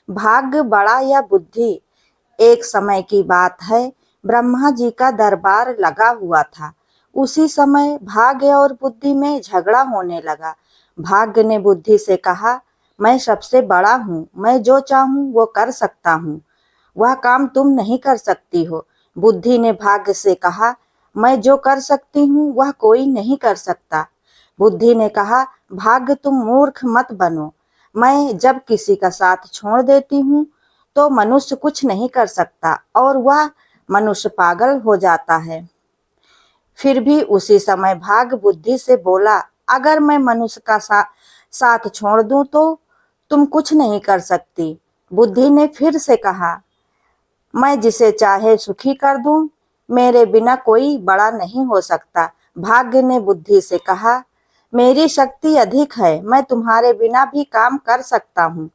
भाग्य बड़ा या बुद्धि। एक समय की बात है, ब्रह्मा जी का दरबार लगा हुआ था। उसी समय भाग्य और बुद्धि में झगड़ा होने लगा। भाग्य ने बुद्धि से कहा, मैं सबसे बड़ा हूँ, मैं जो चाहूँ वो कर सकता हूँ, वह काम तुम नहीं कर सकती हो। बुद्धि ने भाग्य से कहा, मैं जो कर सकती हूँ वह कोई नहीं कर सकता। बुद्धि ने कहा, भाग्य तुम मूर्ख मत बनो, मैं जब किसी का साथ छोड़ देती हूँ तो मनुष्य कुछ नहीं कर सकता और वह मनुष्य पागल हो जाता है। फिर भी उसी समय भाग्य बुद्धि से बोला, अगर मैं मनुष्य का साथ छोड़ दूं तो तुम कुछ नहीं कर सकती। बुद्धि ने फिर से कहा, मैं जिसे चाहे सुखी कर दूं, मेरे बिना कोई बड़ा नहीं हो सकता। भाग्य ने बुद्धि से कहा, मेरी शक्ति अधिक है, मैं तुम्हारे बिना भी काम कर सकता हूँ,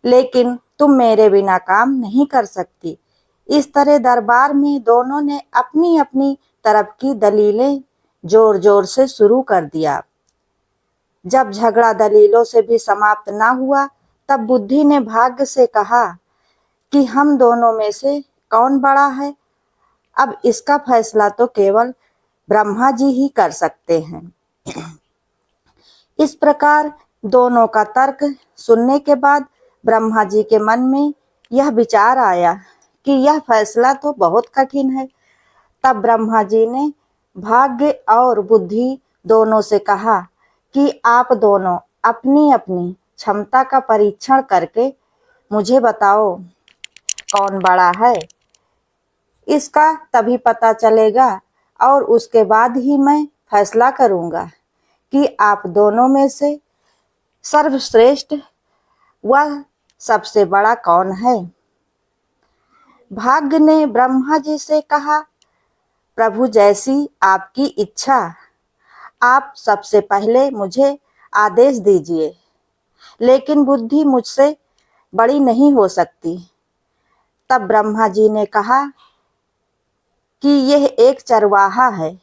लेकिन तुम मेरे बिना काम नहीं कर सकती। इस तरह दरबार में दोनों ने अपनी अपनी तरफ की दलीलें जोर जोर से शुरू कर दिया। जब झगड़ा दलीलों से भी समाप्त न हुआ, तब बुद्धि ने भाग्य से कहा कि हम दोनों में से कौन बड़ा है। अब इसका फैसला तो केवल ब्रह्मा जी ही कर सकते हैं। इस प्रकार दोनों का तर्क सुनने के बाद ब्रह्मा जी के मन में यह विचार आया कि यह फैसला तो बहुत कठिन है। तब ब्रह्मा जी ने भाग्य और बुद्धि दोनों से कहा कि आप दोनों अपनी अपनी क्षमता का परीक्षण करके मुझे बताओ कौन बड़ा है। इसका तभी पता चलेगा और उसके बाद ही मैं फैसला करूंगा कि आप दोनों में से सर्वश्रेष्ठ वह सबसे बड़ा कौन है। भाग्य ने ब्रह्मा जी से कहा, प्रभु जैसी आपकी इच्छा, आप सबसे पहले मुझे आदेश दीजिए, लेकिन बुद्धि मुझसे बड़ी नहीं हो सकती। तब ब्रह्मा जी ने कहा कि यह एक चरवाहा है,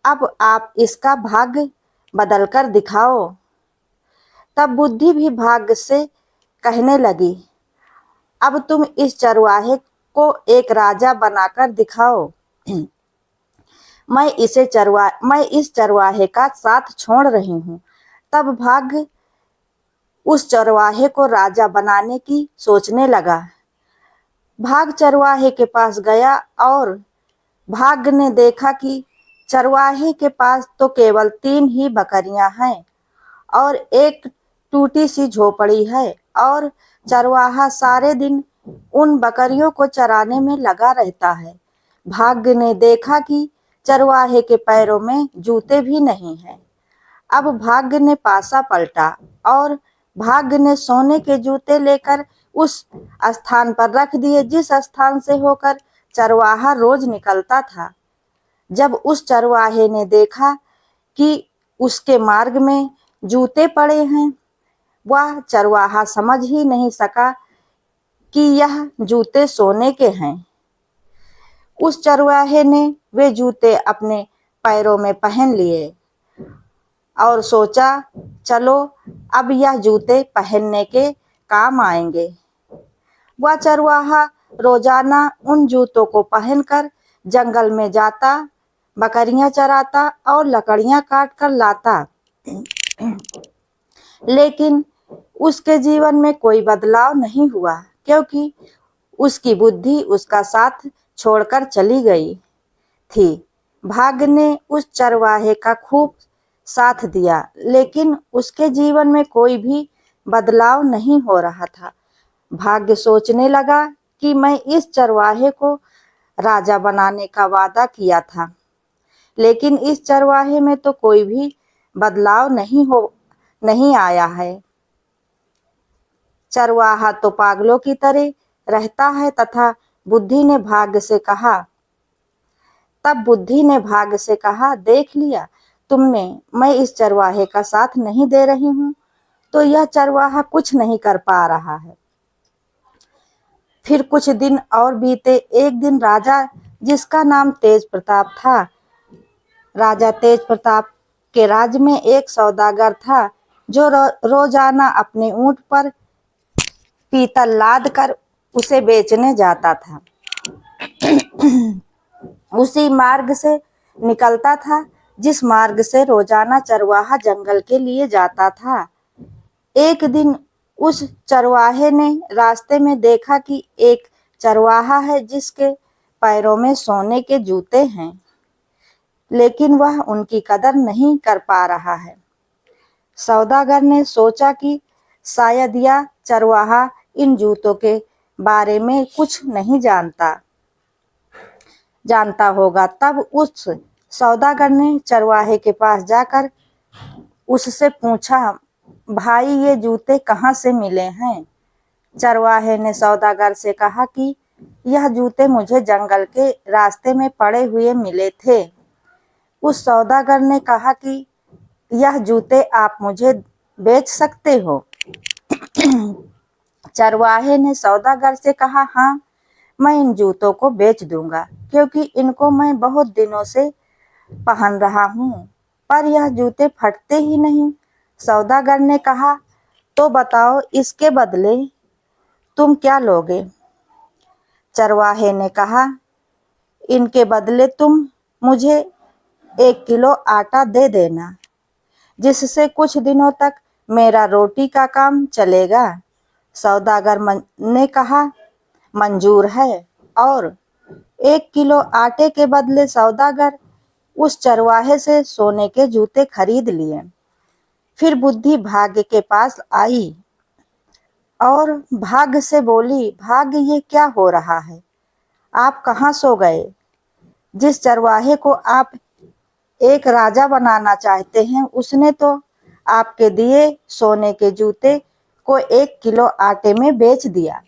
अब आप इसका भाग्य बदलकर दिखाओ। तब बुद्धि भी भाग्य से कहने लगी, अब तुम इस चरवाहे को एक राजा बनाकर दिखाओ। मैं इस चरवाहे का साथ छोड़ रही हूँ। तब भाग्य उस चरवाहे को राजा बनाने की सोचने लगा। भाग चरवाहे के पास गया और भाग्य ने देखा कि चरवाहे के पास तो केवल 3 ही बकरियां हैं और एक टूटी सी झोपड़ी है और चरवाहा सारे दिन उन बकरियों को चराने में लगा रहता है। भाग्य ने देखा कि चरवाहे के पैरों में जूते भी नहीं हैं। अब भाग्य ने पासा पलटा और भाग्य ने सोने के जूते लेकर उस स्थान पर रख दिए जिस स्थान से होकर चरवाहा रोज निकलता था। जब उस चरवाहे ने देखा कि उसके मार्ग में जूते पड़े हैं, वह चरवाहा समझ ही नहीं सका कि यह जूते सोने के हैं। उस चरवाहे ने वे जूते अपने पैरों में पहन लिए और सोचा, चलो अब यह जूते पहनने के काम आएंगे। वह चरवाहा रोजाना उन जूतों को पहनकर जंगल में जाता, बकरियां चराता और लकड़ियां काट कर लाता। लेकिन उसके जीवन में कोई बदलाव नहीं हुआ, क्योंकि उसकी बुद्धि उसका साथ छोड़कर चली गई थी। भाग्य ने उस चरवाहे का खूब साथ दिया, लेकिन उसके जीवन में कोई भी बदलाव नहीं हो रहा था। भाग्य सोचने लगा कि मैं इस चरवाहे को राजा बनाने का वादा किया था, लेकिन इस चरवाहे में तो कोई भी बदलाव नहीं आया है। चरवाहा तो पागलों की तरह रहता है। तब बुद्धि ने भाग्य से कहा, देख लिया तुमने, मैं इस चरवाहे का साथ नहीं दे रही हूँ तो यह चरवाहा कुछ नहीं कर पा रहा है। फिर कुछ दिन और बीते। एक दिन राजा, जिसका नाम तेज प्रताप था, राजा तेज प्रताप के राज्य में एक सौदागर था जो रोजाना अपने ऊंट पर पीतल लाद कर उसे बेचने जाता था। उसी मार्ग से निकलता था जिस मार्ग से रोजाना चरवाहा जंगल के लिए जाता था। एक दिन उस चरवाहे ने रास्ते में देखा कि एक चरवाहा है जिसके पैरों में सोने के जूते हैं, लेकिन वह उनकी कदर नहीं कर पा रहा है। सौदागर ने सोचा कि शायद यह चरवाहा इन जूतों के बारे में कुछ नहीं जानता होगा। तब उस सौदागर ने चरवाहे के पास जाकर उससे पूछा, भाई ये जूते कहाँ से मिले हैं? चरवाहे ने सौदागर से कहा कि यह जूते मुझे जंगल के रास्ते में पड़े हुए मिले थे। उस सौदागर ने कहा कि यह जूते आप मुझे बेच सकते हो? चरवाहे ने सौदागर से कहा, हाँ, मैं इन जूतों को बेच दूंगा, क्योंकि इनको मैं बहुत दिनों से पहन रहा हूँ, पर यह जूते फटते ही नहीं। सौदागर ने कहा, तो बताओ इसके बदले तुम क्या लोगे? चरवाहे ने कहा, इनके बदले तुम मुझे 1 किलो आटा दे देना, जिससे कुछ दिनों तक मेरा रोटी का काम चलेगा। सौदागर ने कहा, मंजूर है, और 1 किलो आटे के बदले सौदागर उस चरवाहे से सोने के जूते खरीद लिए। फिर बुद्धि भाग्य के पास आई और भाग्य से बोली, भाग्य ये क्या हो रहा है? आप कहाँ सो गए? जिस चरवाहे को आप एक राजा बनाना चाहते हैं, उसने तो आपके दिए सोने के जूते को 1 किलो आटे में बेच दिया।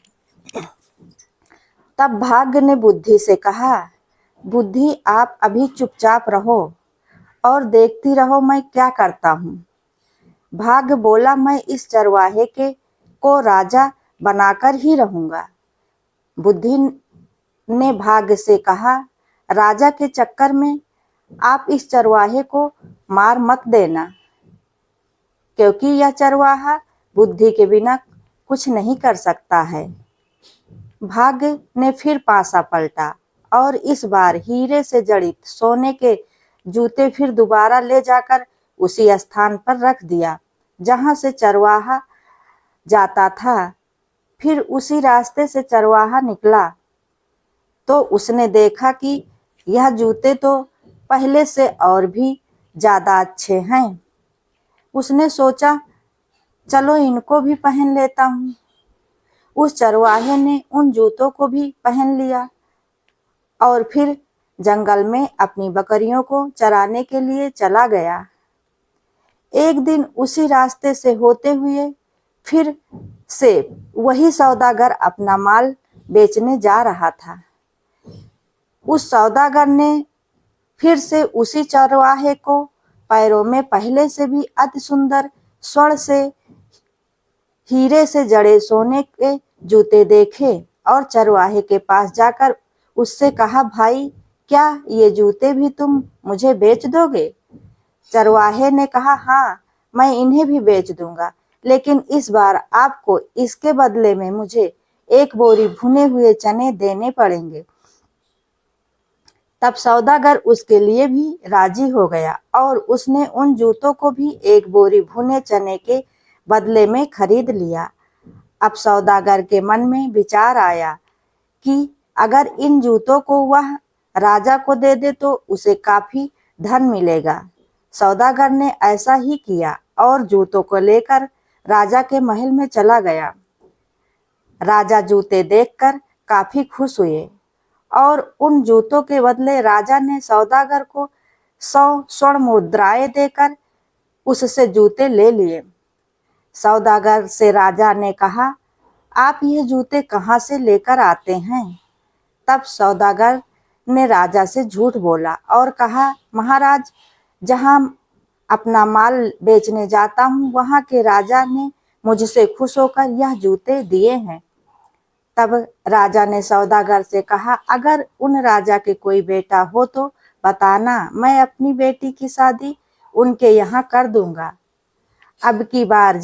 तब भाग्य ने बुद्धि से कहा, बुद्धि आप अभी चुपचाप रहो और देखती रहो मैं क्या करता हूँ। भाग्य बोला, मैं इस चरवाहे को राजा बनाकर ही रहूंगा। बुद्धि ने भाग्य से कहा, राजा के चक्कर में आप इस चरवाहे को मार मत देना, क्योंकि यह चरवाहा बुद्धि के बिना कुछ नहीं कर सकता है। भाग्य ने फिर पासा पलटा और इस बार हीरे से जड़ित सोने के जूते फिर दोबारा ले जाकर उसी स्थान पर रख दिया जहां से चरवाहा जाता था। फिर उसी रास्ते से चरवाहा निकला तो उसने देखा कि यह जूते तो पहले से और भी ज्यादा अच्छे हैं। उसने सोचा, चलो इनको भी पहन लेता हूँ। उस चरवाहे ने उन जूतों को भी पहन लिया और फिर जंगल में अपनी बकरियों को चराने के लिए चला गया। एक दिन उसी रास्ते से होते हुए फिर से वही सौदागर अपना माल बेचने जा रहा था। उस सौदागर ने फिर से उसी चरवाहे को पैरों में पहले से भी अति सुंदर स्वर्ण से हीरे से जड़े सोने के जूते देखे और चरवाहे के पास जाकर उससे कहा, भाई क्या ये जूते भी तुम मुझे बेच दोगे? चरवाहे ने कहा, हाँ, मैं इन्हें भी बेच दूंगा, लेकिन इस बार आपको इसके बदले में मुझे 1 बोरी भुने हुए चने देने पड़ेंगे। तब सौदागर उसके लिए भी राजी हो गया और उसने उन जूतों को भी 1 बोरी भुने चने के बदले में खरीद लिया। अब सौदागर के मन में विचार आया कि अगर इन जूतों को वह राजा को दे दे तो उसे काफी धन मिलेगा। सौदागर ने ऐसा ही किया और जूतों को लेकर राजा के महल में चला गया। राजा जूते देखकर काफी खुश हुए और उन जूतों के बदले राजा ने सौदागर को 100 स्वर्ण मुद्राएं देकर उससे जूते ले लिए। सौदागर से राजा ने कहा, आप ये जूते कहाँ से लेकर आते हैं? तब सौदागर ने राजा से झूठ बोला और कहा, महाराज, जहाँ अपना माल बेचने जाता हूँ वहाँ के राजा ने मुझसे खुश होकर यह जूते दिए हैं। तब राजा ने सौदागर से कहा, अगर उन राजा के कोई बेटा हो तो बताना, मैं अपनी बेटी की शादी उनके यहाँ कर दूंगा। अब की बार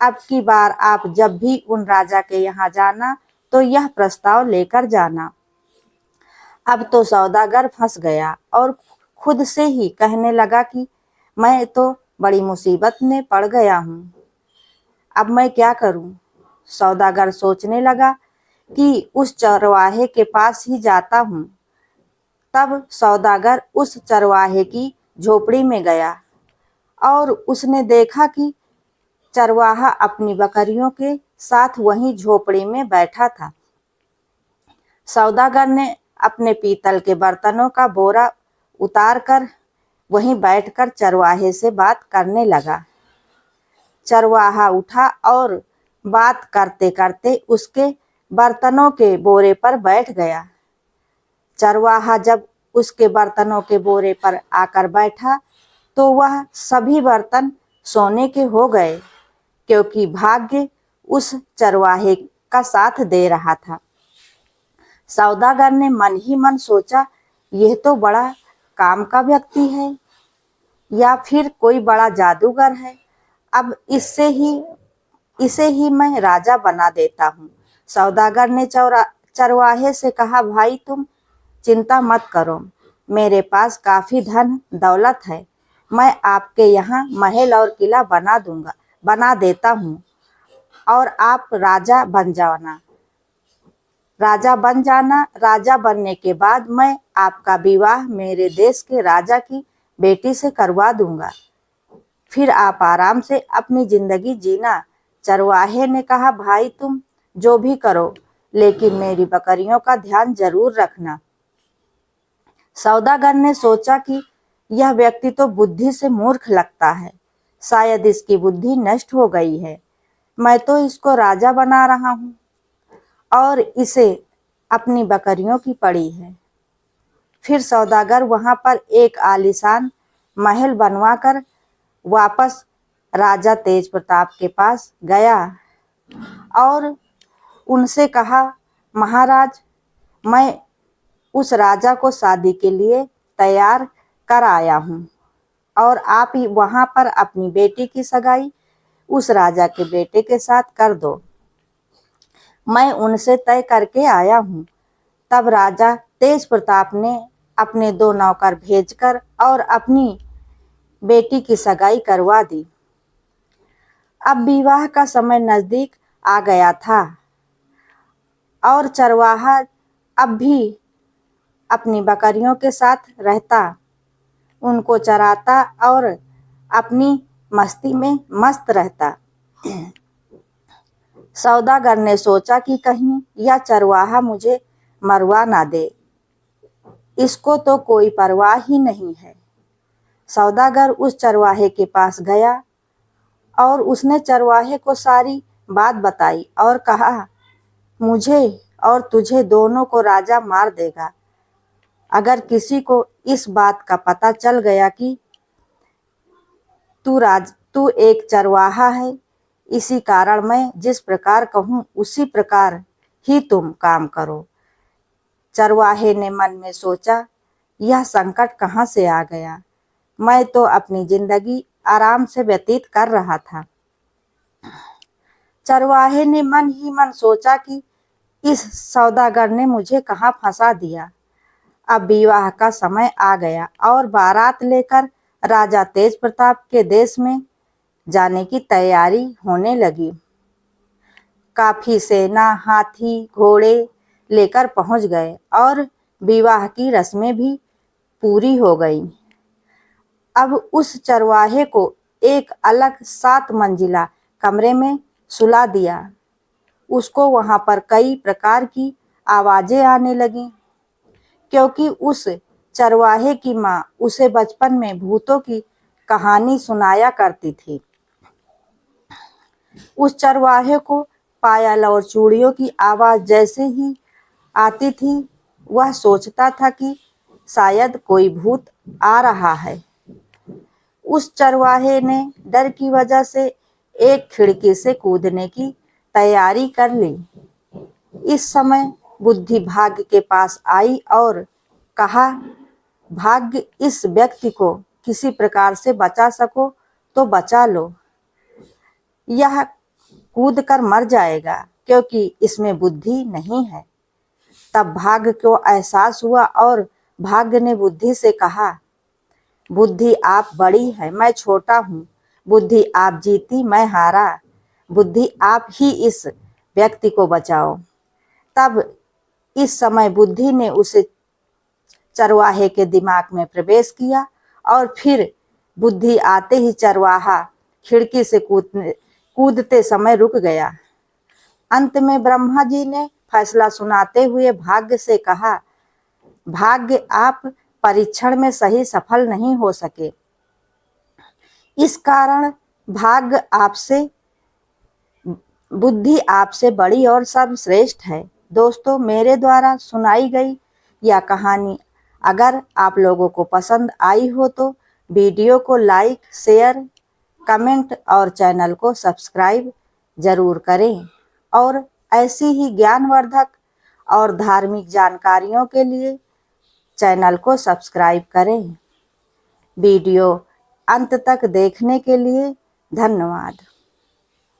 अब की बार आप जब भी उन राजा के यहाँ जाना तो यह प्रस्ताव लेकर जाना। अब तो सौदागर फंस गया और खुद से ही कहने लगा कि मैं तो बड़ी मुसीबत में पड़ गया हूँ, अब मैं क्या करूँ। सौदागर सोचने लगा कि उस चरवाहे के पास ही जाता हूँ। तब सौदागर उस चरवाहे की झोपड़ी में गया और उसने देखा कि चरवाहा अपनी बकरियों के साथ वहीं झोपड़ी में बैठा था। सौदागर ने अपने पीतल के बर्तनों का बोरा उतार कर वहीं बैठकर चरवाहे से बात करने लगा। चरवाहा उठा और बात करते करते उसके बर्तनों के बोरे पर बैठ गया। चरवाहा जब उसके बर्तनों के बोरे पर आकर बैठा तो वह सभी बर्तन सोने के हो गए, क्योंकि भाग्य उस चरवाहे का साथ दे रहा था। सौदागर ने मन ही मन सोचा, यह तो बड़ा काम का व्यक्ति है या फिर कोई बड़ा जादूगर है। अब इसे ही मैं राजा बना देता हूँ। सौदागर ने चरवाहे से कहा, भाई तुम चिंता मत करो, मेरे पास काफी धन दौलत है, मैं आपके यहाँ महल और किला बना देता हूँ और आप राजा बन जाना। राजा बनने के बाद मैं आपका विवाह मेरे देश के राजा की बेटी से करवा दूंगा, फिर आप आराम से अपनी जिंदगी जीना। चरवाहे ने कहा, भाई तुम जो भी करो, लेकिन मेरी बकरियों का ध्यान जरूर रखना। सौदागर ने सोचा कि यह व्यक्ति तो बुद्धि से मूर्ख लगता है, शायद इसकी बुद्धि नष्ट हो गई है। मैं तो इसको राजा बना रहा हूँ और इसे अपनी बकरियों की पड़ी है। फिर सौदागर वहां पर एक आलीशान महल बनवाकर वापस राजा तेज प्रताप के पास गया और उनसे कहा, महाराज, मैं उस राजा को शादी के लिए तैयार कर आया हूँ और आप ही वहां पर अपनी बेटी की सगाई उस राजा के बेटे के साथ कर दो। मैं उनसे तय करके आया हूँ। तब राजा तेज प्रताप ने अपने 2 नौकर भेजकर और अपनी बेटी की सगाई करवा दी। अब विवाह का समय नजदीक आ गया था और चरवाहा अब भी अपनी बकरियों के साथ रहता, उनको चराता और अपनी मस्ती में मस्त रहता। सौदागर ने सोचा कि कहीं यह चरवाहा मुझे मरवा ना दे, इसको तो कोई परवाह ही नहीं है। सौदागर उस चरवाहे के पास गया और उसने चरवाहे को सारी बात बताई और कहा, मुझे और तुझे दोनों को राजा मार देगा। अगर किसी को इस बात का पता चल गया कि तू एक चरवाहा है, इसी कारण मैं जिस प्रकार कहूँ उसी प्रकार ही तुम काम करो। चरवाहे ने मन में सोचा, यह संकट कहाँ से आ गया, मैं तो अपनी जिंदगी आराम से व्यतीत कर रहा था। चरवाहे ने मन ही मन सोचा कि इस सौदागर ने मुझे कहाँ फंसा दिया। अब विवाह का समय आ गया और बारात लेकर राजा तेज प्रताप के देश में जाने की तैयारी होने लगी। काफी सेना, हाथी, घोड़े लेकर पहुंच गए और विवाह की रस्में भी पूरी हो गई। अब उस चरवाहे को एक अलग 7 मंजिला कमरे में सुला दिया। उसको वहां पर कई प्रकार की आवाजें आने लगी, क्योंकि उस चरवाहे की माँ उसे बचपन में भूतों की कहानी सुनाया करती थी। उस चरवाहे को पायल और चूड़ियों की आवाज जैसे ही आती थी, वह सोचता था कि शायद कोई भूत आ रहा है। उस चरवाहे ने डर की वजह से एक खिड़की से कूदने की तैयारी कर ली। इस समय बुद्धि भाग्य के पास आई और कहा, भाग्य, इस व्यक्ति को किसी प्रकार से बचा सको तो बचा लो। यह कूद कर मर जाएगा, क्योंकि इसमें बुद्धि नहीं है। तब भाग्य को एहसास हुआ और भाग्य ने बुद्धि से कहा, बुद्धि आप बड़ी है, मैं छोटा हूँ। बुद्धि आप जीती, मैं हारा। बुद्धि आप ही इस व्यक्ति को बचाओ। तब इस समय बुद्धि ने उसे चरवाहे के दिमाग में प्रवेश किया और फिर बुद्धि आते ही चरवाहा खिड़की से कूदते समय रुक गया। अंत में ब्रह्मा जी ने फैसला सुनाते हुए भाग्य से कहा, भाग्य आप परीक्षण में सही सफल नहीं हो सके, इस कारण भाग्य आपसे बुद्धि आपसे बड़ी और सर्वश्रेष्ठ है। दोस्तों, मेरे द्वारा सुनाई गई यह कहानी अगर आप लोगों को पसंद आई हो तो वीडियो को लाइक, शेयर, कमेंट और चैनल को सब्सक्राइब जरूर करें और ऐसी ही ज्ञानवर्धक और धार्मिक जानकारियों के लिए चैनल को सब्सक्राइब करें। वीडियो अंत तक देखने के लिए धन्यवाद।